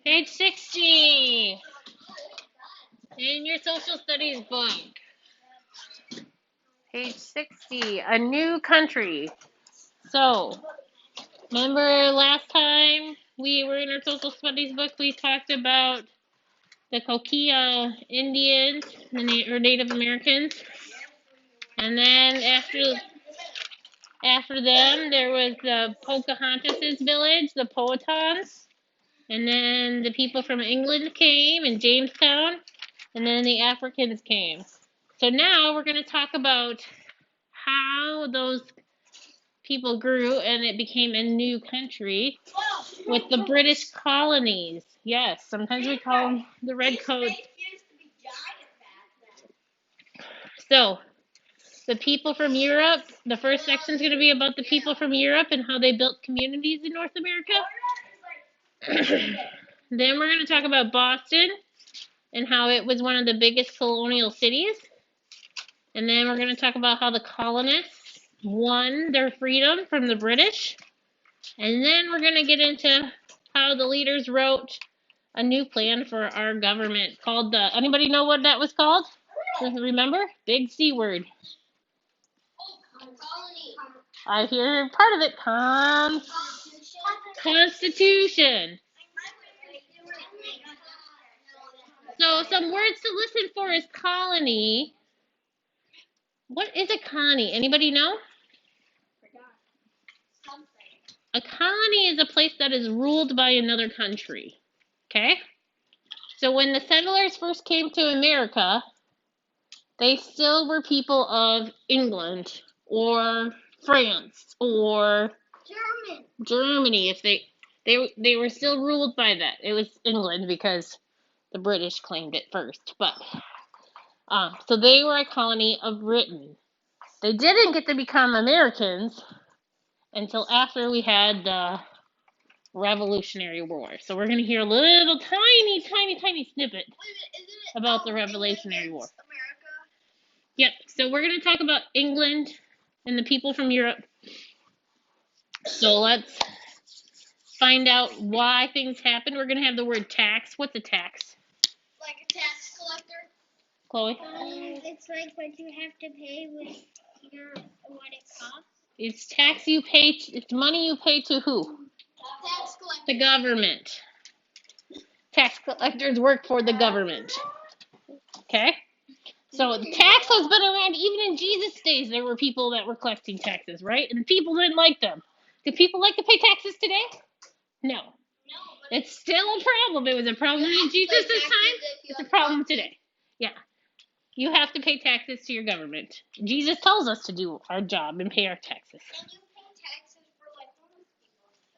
Page 60 in your social studies book. Page 60, a new country. So, remember last time we were in our social studies book, we talked about the Coquilla Indians, or Native Americans. And then after them, there was the Pocahontas' village, the Powhatans. And then the people from England came in Jamestown. And then the Africans came. So now we're going to talk about how those people grew and it became a new country with the British colonies. Yes, sometimes we call them the Redcoats. So, the people from Europe, the first section is going to be about the people from Europe and how they built communities in North America. Then we're going to talk about Boston and how it was one of the biggest colonial cities. And then we're going to talk about how the colonists won their freedom from the British. And then we're going to get into how the leaders wrote a new plan for our government called anybody know what that was called? Remember? Big C word. I hear part of it. Constitution. So some words to listen for is colony. What is a colony? Anybody know? A colony is a place that is ruled by another country. Okay? So when the settlers first came to America, they still were people of England or France or Germany. If they were still ruled by that. It was England because the British claimed it first. But so they were a colony of Britain. They didn't get to become Americans until after we had the Revolutionary War. So we're going to hear a little tiny snippet about the Revolutionary War. Yep, so we're going to talk about England and the people from Europe. So let's find out why things happened. We're going to have the word tax. What's a tax? Like a tax collector. Chloe? It's like what you have to pay with what it costs. It's tax you pay. It's money you pay to who? Tax collector. The government. Tax collectors work for the government. Okay? So tax has been around even in Jesus' days. There were people that were collecting taxes, right? And people didn't like them. Do people like to pay taxes today? No. It's still a problem. It was a problem in Jesus' time. It's a problem today. Yeah. You have to pay taxes to your government. Jesus tells us to do our job and pay our taxes. And you pay taxes for like homeless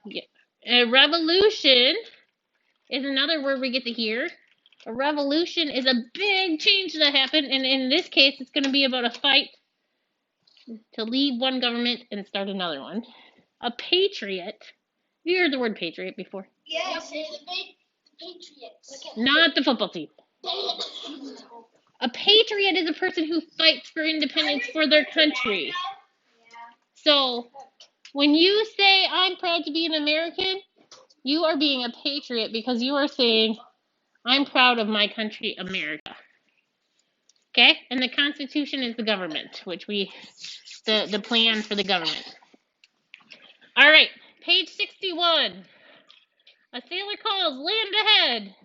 people. Yeah. A revolution is another word we get to hear. A revolution is a big change that happened, and in this case, it's going to be about a fight to leave one government and start another one. A patriot. You heard the word patriot before? Yes, the Patriots. Not the football team. A patriot is a person who fights for independence for their country. So, when you say, I'm proud to be an American, you are being a patriot because you are saying, I'm proud of my country, America. Okay? And the Constitution is the government, which the plan for the government. All right, page 61. A sailor calls, land ahead.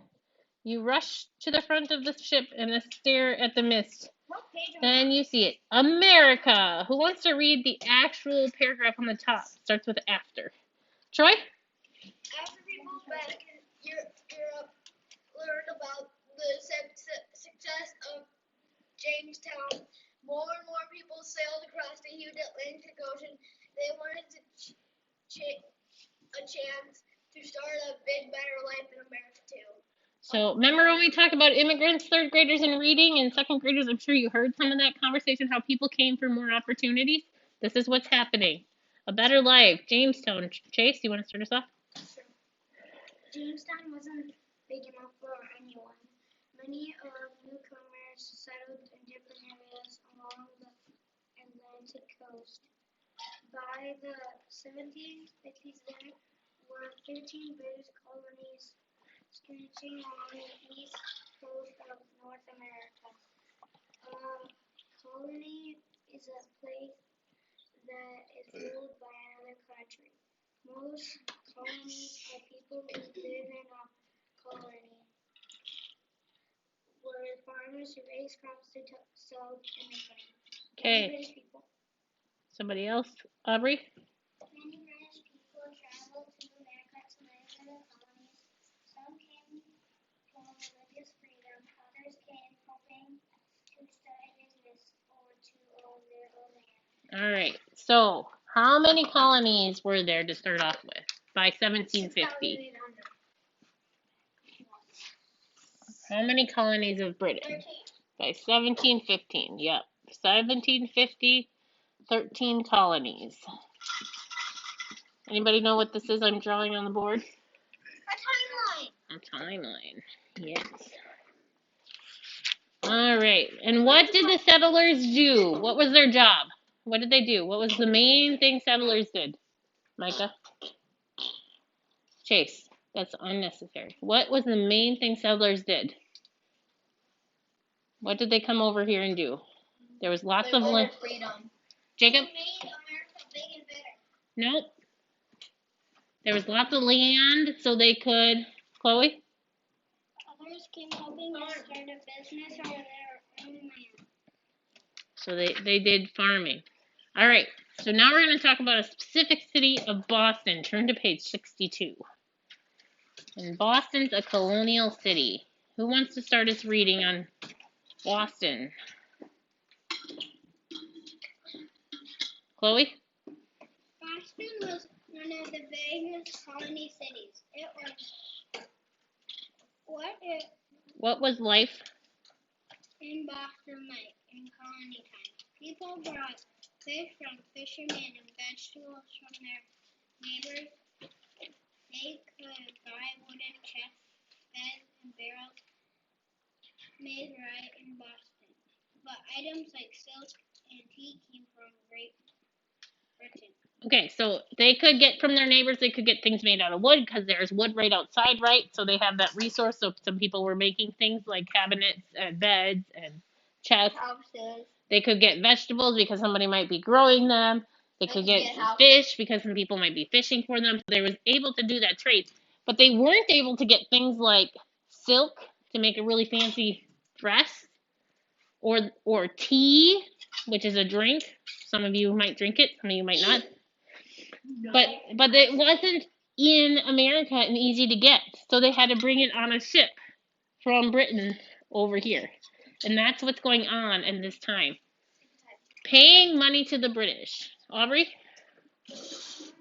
You rush to the front of the ship and stare at the mist. Then you see it. America. Who wants to read the actual paragraph on the top? Starts with after. Troy? After people back in Europe learned about the success of Jamestown, more and more people sailed across the huge Atlantic Ocean. They wanted a chance to start a big, better life in America too. So remember when we talked about immigrants, third graders, and reading, and second graders? I'm sure you heard some of that conversation, how people came for more opportunities. This is what's happening. A better life. Jamestown. Chase, you want to start us off? Sure. Jamestown wasn't big enough for anyone. Many of newcomers settled in different areas along the Atlantic coast. By the 1750s, there were 13 British colonies. stretching along the east coast of North America. A colony is a place that is ruled by another country. Most colonies are people who live in a colony, where farmers who raise crops to sell and make money. Okay. British people. Somebody else? Aubrey? Many British people traveled to America to live in the colonies. Some came for religious freedom, others came hoping to start a business or to own their own land. All right. So, how many colonies were there to start off with by 1750? How many colonies of Britain? 13. By 1715. Yep. 1750, 13 colonies. Anybody know what this is I'm drawing on the board? A timeline. A timeline. Yes. All right. And what did the settlers do? What was their job? What did they do? What was the main thing settlers did? Micah? Chase. That's unnecessary. What was the main thing settlers did? What did they come over here and do? There was lots of land. Freedom. Jacob? They made America big and better. Nope. There was lots of land, so they could. Chloe? Others came hoping to start a business on their own land. So they did farming. All right. So now we're going to talk about a specific city of Boston. Turn to page 62. And Boston's a colonial city. Who wants to start us reading on Boston? Chloe? Boston was one of the biggest colony cities. What was life? In Boston like in colony time. People brought fish from fishermen and vegetables from their neighbors. They could buy wooden chests, beds, and barrels made right in Boston. But items like silk and tea came from Great Britain. Okay, so they could get from their neighbors, they could get things made out of wood because there's wood right outside, right? So they have that resource. So some people were making things like cabinets and beds and chests. Houses. They could get vegetables because somebody might be growing them. They could get fish because some people might be fishing for them. So they was able to do that trade. But they weren't able to get things like silk to make a really fancy dress or tea, which is a drink. Some of you might drink it, some of you might not. No. But it wasn't in America and easy to get. So they had to bring it on a ship from Britain over here. And that's what's going on in this time. Paying money to the British. Aubrey? Colonists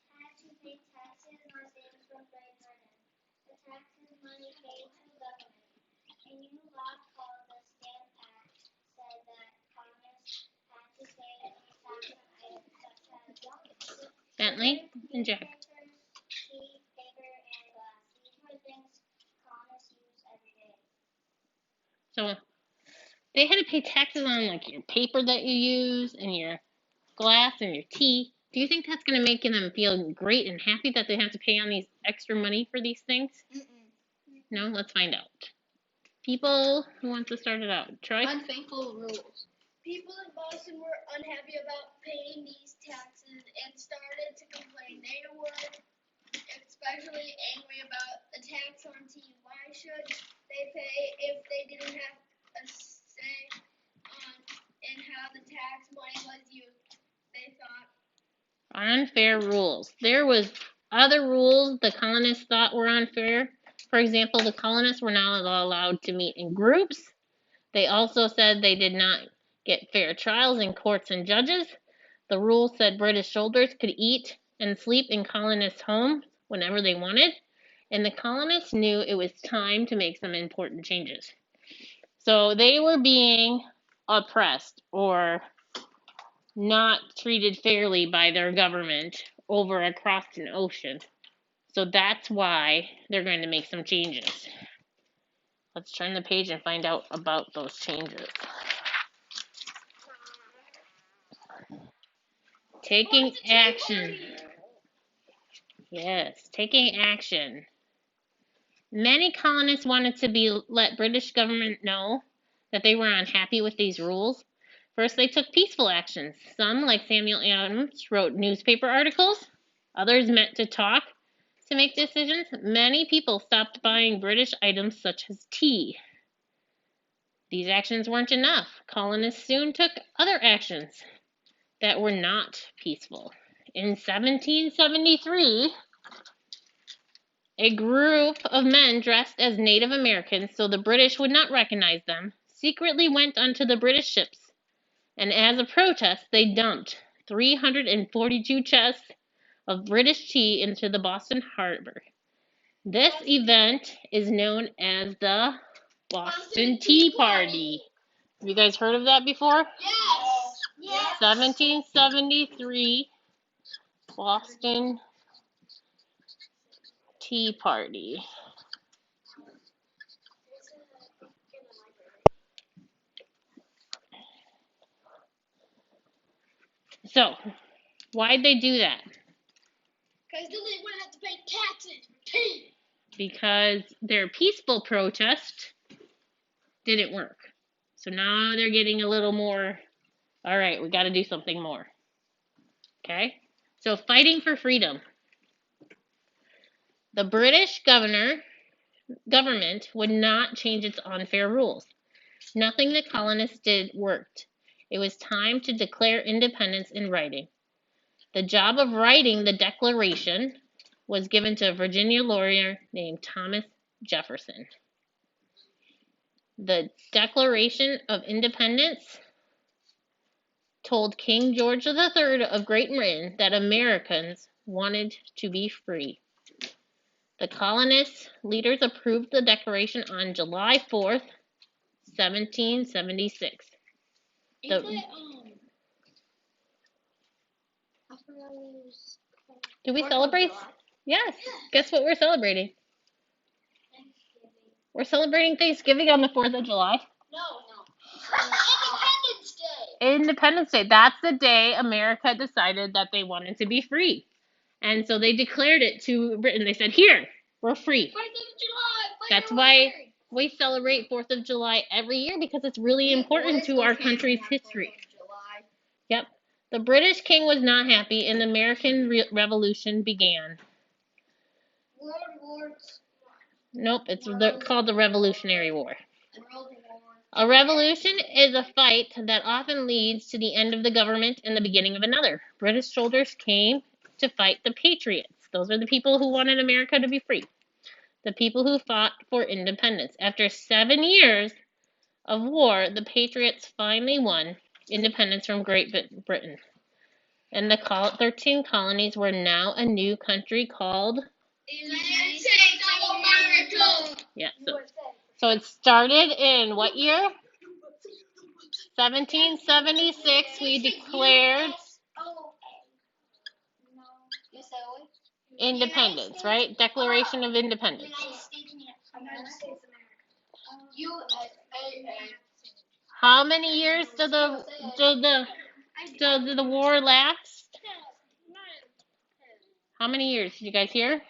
had to pay taxes on things from Great Britain. The taxes money paid to the government. A new law called the Stamp Act said that colonists had to pay a tax on items such as Bentley and Jack. papers, tea, paper, and glass. These were things colonists used every day. So they had to pay taxes on like your paper that you use and your glass and your tea. Do you think that's going to make them feel great and happy that they have to pay on these extra money for these things? No? Let's find out. People who want to start it out. Troy? Unthankful rules. People in Boston were unhappy about paying these taxes and started to complain. They were especially angry about the tax on tea. Why should they pay if they didn't have a say in how the tax money was used? They thought. Unfair rules. There was other rules the colonists thought were unfair. For example, the colonists were not allowed to meet in groups. They also said they did not get fair trials in courts and judges. The rule said British soldiers could eat and sleep in colonists' homes whenever they wanted, and the colonists knew it was time to make some important changes. So they were being oppressed or not treated fairly by their government over across an ocean. So that's why they're going to make some changes. Let's turn the page and find out about those changes. Taking action. Yes, taking action. Many colonists wanted to let British government know that they were unhappy with these rules. First, they took peaceful actions. Some, like Samuel Adams, wrote newspaper articles. Others met to talk to make decisions. Many people stopped buying British items such as tea. These actions weren't enough. Colonists soon took other actions that were not peaceful. In 1773, a group of men dressed as Native Americans so the British would not recognize them secretly went onto the British ships, and as a protest, they dumped 342 chests of British tea into the Boston harbor. This event is known as the Boston Tea Party. Have you guys heard of that before? Yes. Yes. 1773 Boston Tea Party. So, why'd they do that? Because then they wouldn't have to pay taxes for tea. Because their peaceful protest didn't work. So now they're getting a little more, all right, we got to do something more. Okay? So, fighting for freedom. The British government would not change its unfair rules. Nothing the colonists did worked. It was time to declare independence in writing. The job of writing the Declaration was given to a Virginia lawyer named Thomas Jefferson. The Declaration of Independence told King George III of Great Britain that Americans wanted to be free. The colonists' leaders approved the Declaration on July 4th, 1776. Do we celebrate? Yes. Guess what we're celebrating? We're celebrating Thanksgiving on the 4th of July. No. Independence Day. Independence Day. That's the day America decided that they wanted to be free. And so they declared it to Britain. They said, here, we're free. 4th of July. That's why we celebrate 4th of July every year, because it's really important to our country's history. Yep. The British king was not happy, and the American Revolution began. World War. Nope, it's called the Revolutionary War. A revolution is a fight that often leads to the end of the government and the beginning of another. British soldiers came to fight the Patriots. Those are the people who wanted America to be free. The people who fought for independence. After 7 years of war, the Patriots finally won independence from Great Britain. And the 13 colonies were now a new country called the United States of America. Yeah. So it started in what year? 1776. We declared independence, right? Declaration of Independence. How many years did the war last? How many years? Did you guys hear?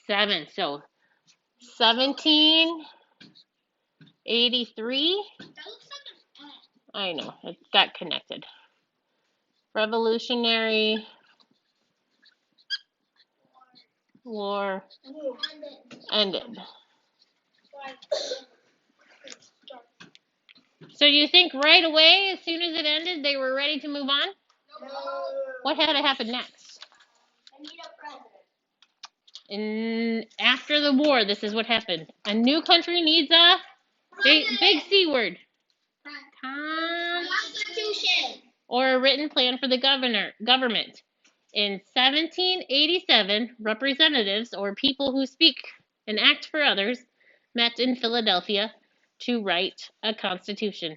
7. So 1783. I know, it got connected. Revolutionary War ended. So you think right away, as soon as it ended, they were ready to move on? No. What had to happen next? I need a president. After the war, this is what happened. A new country needs a big C word. Constitution. Or a written plan for the government. In 1787, representatives, or people who speak and act for others, met in Philadelphia to write a constitution.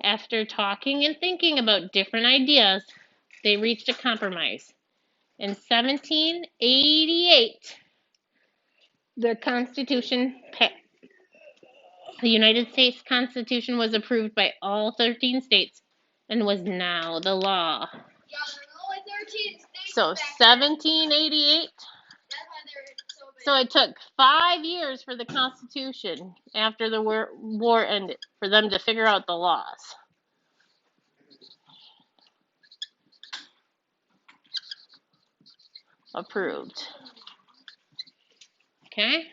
After talking and thinking about different ideas, they reached a compromise. In 1788, the United States Constitution was approved by all 13 states and was now the law. Yeah, there were only 13 states. So 1788. That's why they were so big. So it took 5 years for the Constitution after the war ended for them to figure out the laws. Approved. Okay.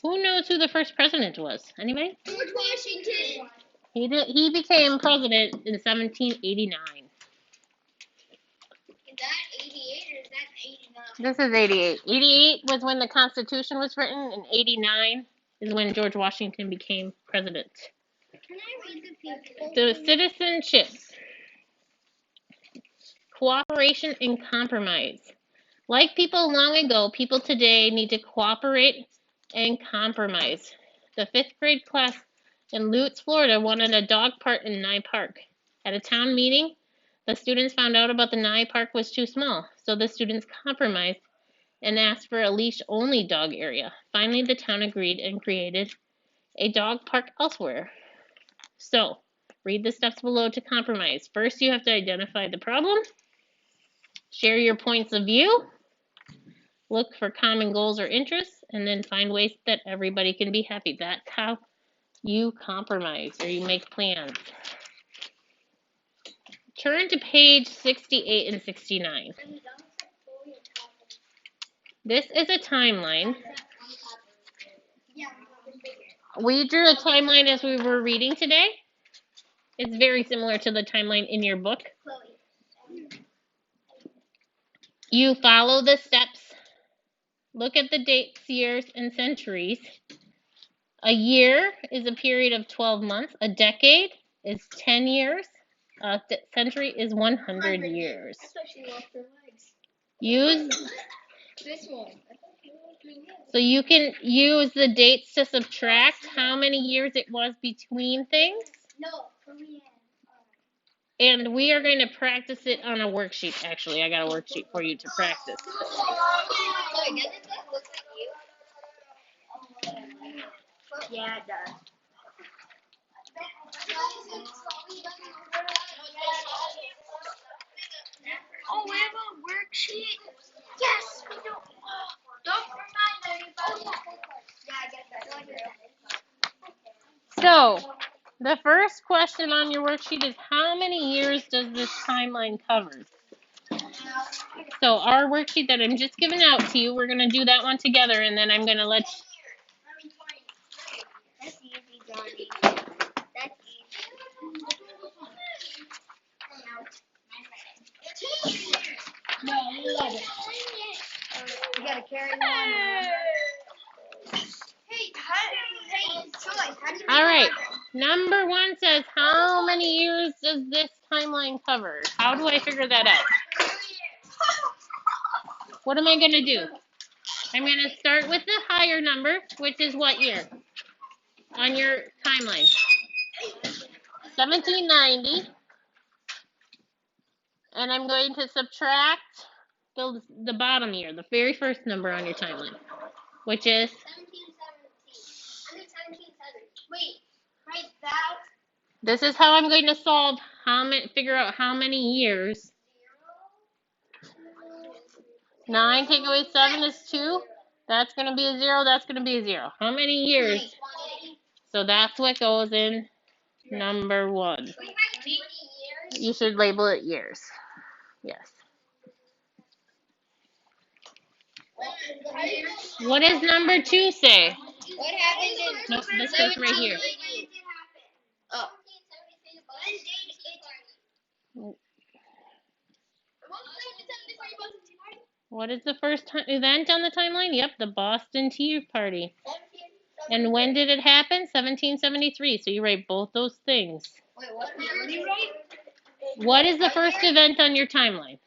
Who knows who the first president was? Anybody? George Washington. He became president in 1789. Is that 88 or is that 89? This is 88. 88 was when the Constitution was written, and 89 is when George Washington became president. Can I read the people? So citizenship, cooperation, and compromise. Like people long ago, people today need to cooperate and compromise. The 5th grade class in Lutz, Florida wanted a dog park in Nye Park. At a town meeting, the students found out about the Nye Park was too small, so the students compromised and asked for a leash-only dog area. Finally, the town agreed and created a dog park elsewhere. So, read the steps below to compromise. First, you have to identify the problem, share your points of view, look for common goals or interests, and then find ways that everybody can be happy. That's how you compromise or you make plans. Turn to page 68 and 69. This is a timeline. We drew a timeline as we were reading today. It's very similar to the timeline in your book. You follow the steps. Look at the dates, years, and centuries. A year is a period of 12 months. A decade is 10 years. A century is 100 years. Use This one. So you can use the dates to subtract how many years it was between things. No, Korean. And we are going to practice it on a worksheet. Actually, I got a worksheet for you to practice. Yeah, it does. Oh, we have a worksheet. Yes, we do. Don't remind anybody. Yeah, I get that. So, the first question on your worksheet is how many years does this timeline cover? So, our worksheet that I'm just giving out to you, we're going to do that one together, and then I'm going to let you. That's easy, Johnny. That's easy. No, 11. You gotta carry one. Hey, how do you All right. Number 1 says, how many years does this timeline cover? How do I figure that out? What am I going to do? I'm going to start with the higher number, which is what year on your timeline? 1790. And I'm going to subtract the bottom year, the very first number on your timeline, which is 1770. Wait, right, that. This is how I'm going to solve figure out how many years. 9 take away 7 is 2. That's going to be a 0. That's going to be a 0. How many years? So that's what goes in number 1. You should label it years. Yes. What does number 2 say? What happened in Nope, this goes right here. Oh. What is the first event on the timeline? Yep, the Boston Tea Party. And when did it happen? 1773. So you write both those things. Wait, what did you write? What is the first event on your timeline?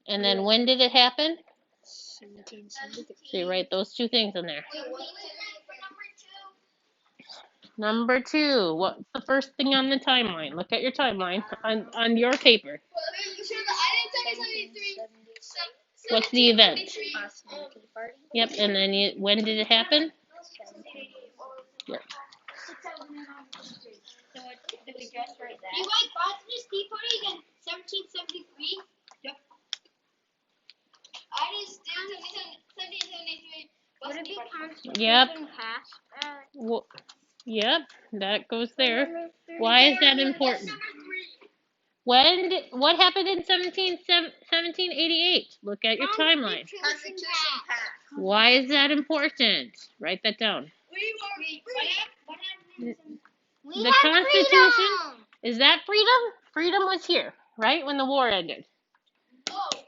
And then when did it happen? 1773. So you write those 2 things in there. Wait, what for Number 2, what's the first thing on the timeline? Look at your timeline on your paper. What's the event? Yep, and then when did it happen? Yep. So did we just write that? You like Boston's Tea Party in 1773? Yep. Yep. passed? Yep, that goes there. Why is that important? What happened in 1788? Look at your timeline. Constitution passed. Why is that important? Write that down. The Constitution, is that freedom? Freedom was here, right? When the war ended.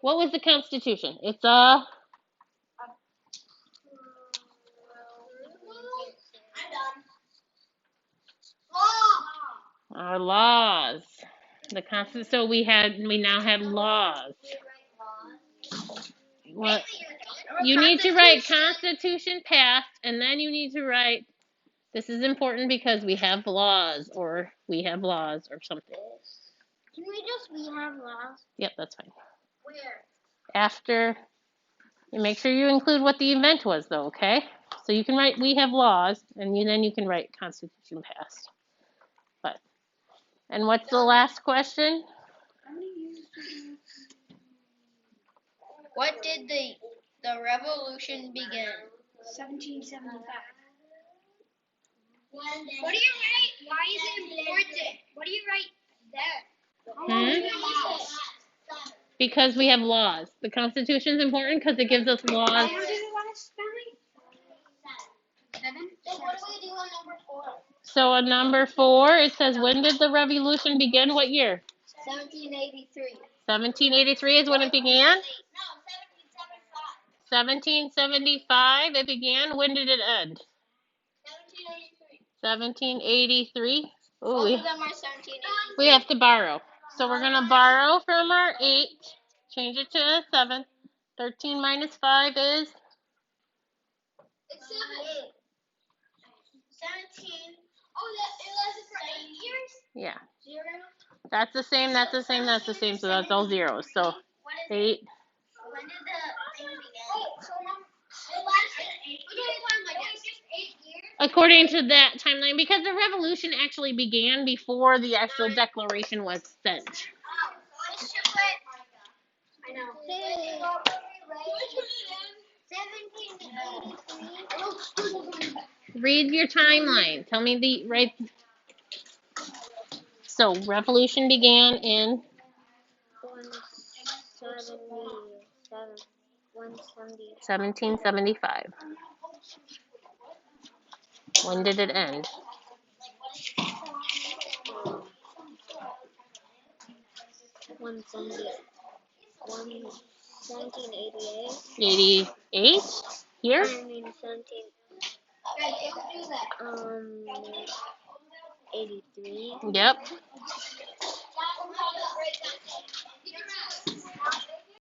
What was the Constitution? It's our laws. The Constitution. So we now had laws. What? You need to write Constitution passed, and then you need to write. This is important because we have laws, or something. Can we have laws? Yep, that's fine. Where? After, you make sure you include what the event was, though, okay? So you can write, we have laws, and then you can write Constitution passed. And what's the last question? What did the revolution begin? 1775. What do you write? Why is it important? What do you write there? Because we have laws. The Constitution is important because it gives us laws. How did it last spelling? 7? So what do we do on number 4? So on number 4, it says, when did the revolution begin? What year? 1783. 1783 is when it began? No, 1775 it began. When did it end? 1783. 1783. Both Ooh, of them are 1783. we have to borrow. So we're going to borrow from our 8. Change it to a 7. 13 minus 5 is? It's 7. 17. Oh, it lasted for 8 years? Yeah. 0. That's the same, that's the same, that's the same. So that's all zeros. So What is 8. When did the thing begin? Oh, so it lasted 8 years. Just 8 years? According to that timeline, because the revolution actually began before the actual declaration was sent. Oh, let's just put. I know. 1783. Read your timeline. Tell me the right. So revolution began in 1775. When did it end? 1788. 88? Here? I mean 17. 83. Yep.